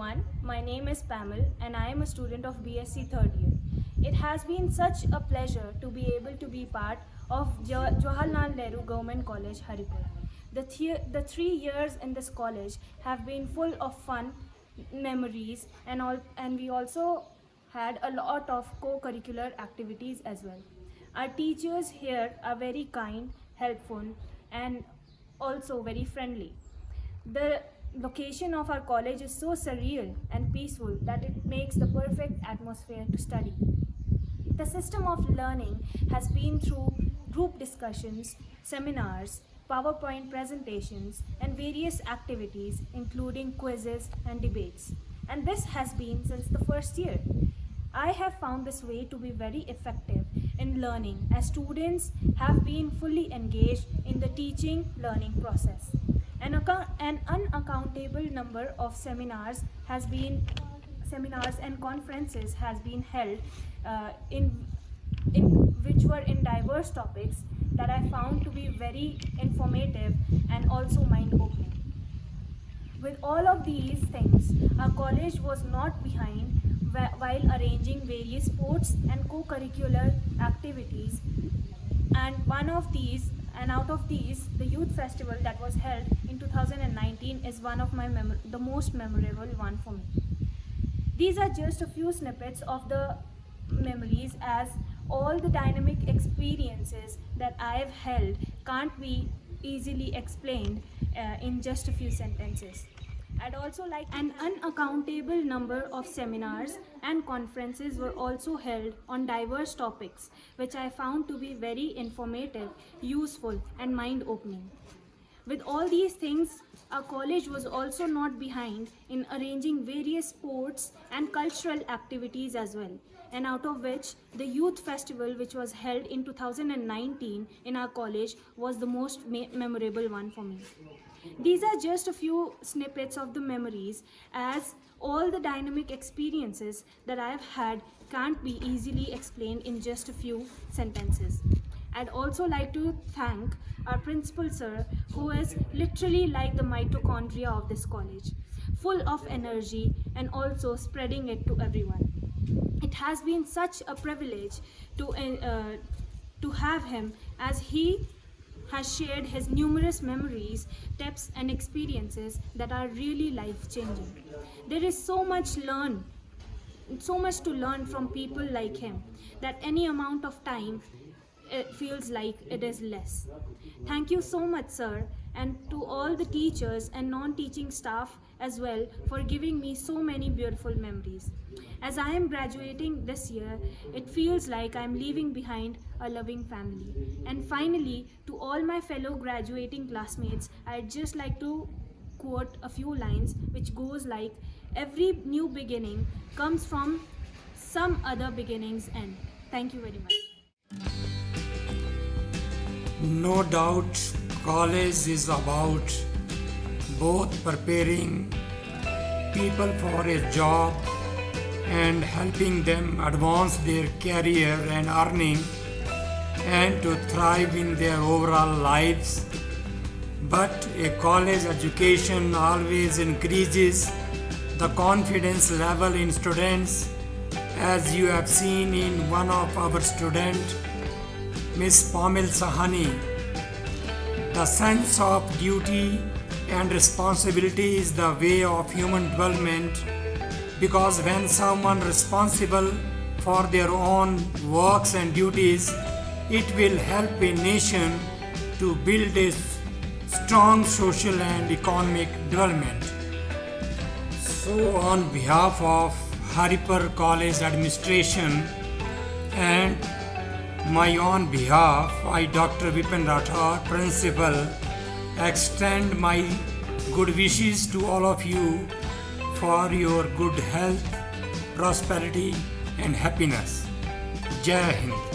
everyone. My name is Pamel and I am a student of BSc third year. It has been such a pleasure to be able to be part of Jawaharlal Nehru Government College, Haripur. The 3 years in this college have been full of fun, memories, and we also had a lot of co-curricular activities as well. Our teachers here are very kind, helpful, and also very friendly. The location of our college is so surreal and peaceful that it makes the perfect atmosphere to study. The system of learning has been through group discussions, seminars, PowerPoint presentations, and various activities, including quizzes and debates. And this has been since the first year. I have found this way to be very effective in learning as students have been fully engaged in the teaching learning process. An unaccountable number of seminars and conferences has been held in which were in diverse topics that I found to be very informative and also mind-opening. With all of these things, our college was not behind while arranging various sports and co-curricular activities, and out of these, the youth festival that was held in 2019 is one of the most memorable one for me. These are just a few snippets of the memories, as all the dynamic experiences that I have held can't be easily explained in just a few sentences. I'd also like an unaccountable number of seminars and conferences were also held on diverse topics, which I found to be very informative, useful, and mind-opening. With all these things, our college was also not behind in arranging various sports and cultural activities as well, and out of which the youth festival, which was held in 2019 in our college, was the most memorable one for me. These are just a few snippets of the memories, as all the dynamic experiences that I have had can't be easily explained in just a few sentences. I'd also like to thank our principal sir, who is literally like the mitochondria of this college, full of energy and also spreading it to everyone. It has been such a privilege to have him, as he has shared his numerous memories, tips, and experiences that are really life-changing. There is so much to learn from people like him that any amount of time it feels like it is less. Thank you so much, sir, and to all the teachers and non-teaching staff as well for giving me so many beautiful memories. As I am graduating this year, it feels like I am leaving behind a loving family. And finally, to all my fellow graduating classmates, I'd just like to quote a few lines which goes like, "Every new beginning comes from some other beginning's end." Thank you very much. No doubt, college is about both preparing people for a job and helping them advance their career and earning and to thrive in their overall lives. But a college education always increases the confidence level in students, as you have seen in one of our students, Miss Pamel Sahani. The sense of duty and responsibility is the way of human development, because when someone responsible for their own works and duties, it will help a nation to build a strong social and economic development. So on behalf of Haripur College administration and my own behalf, I, Dr. Vipin Rathod, Principal, extend my good wishes to all of you for your good health, prosperity and happiness. Jai Hind.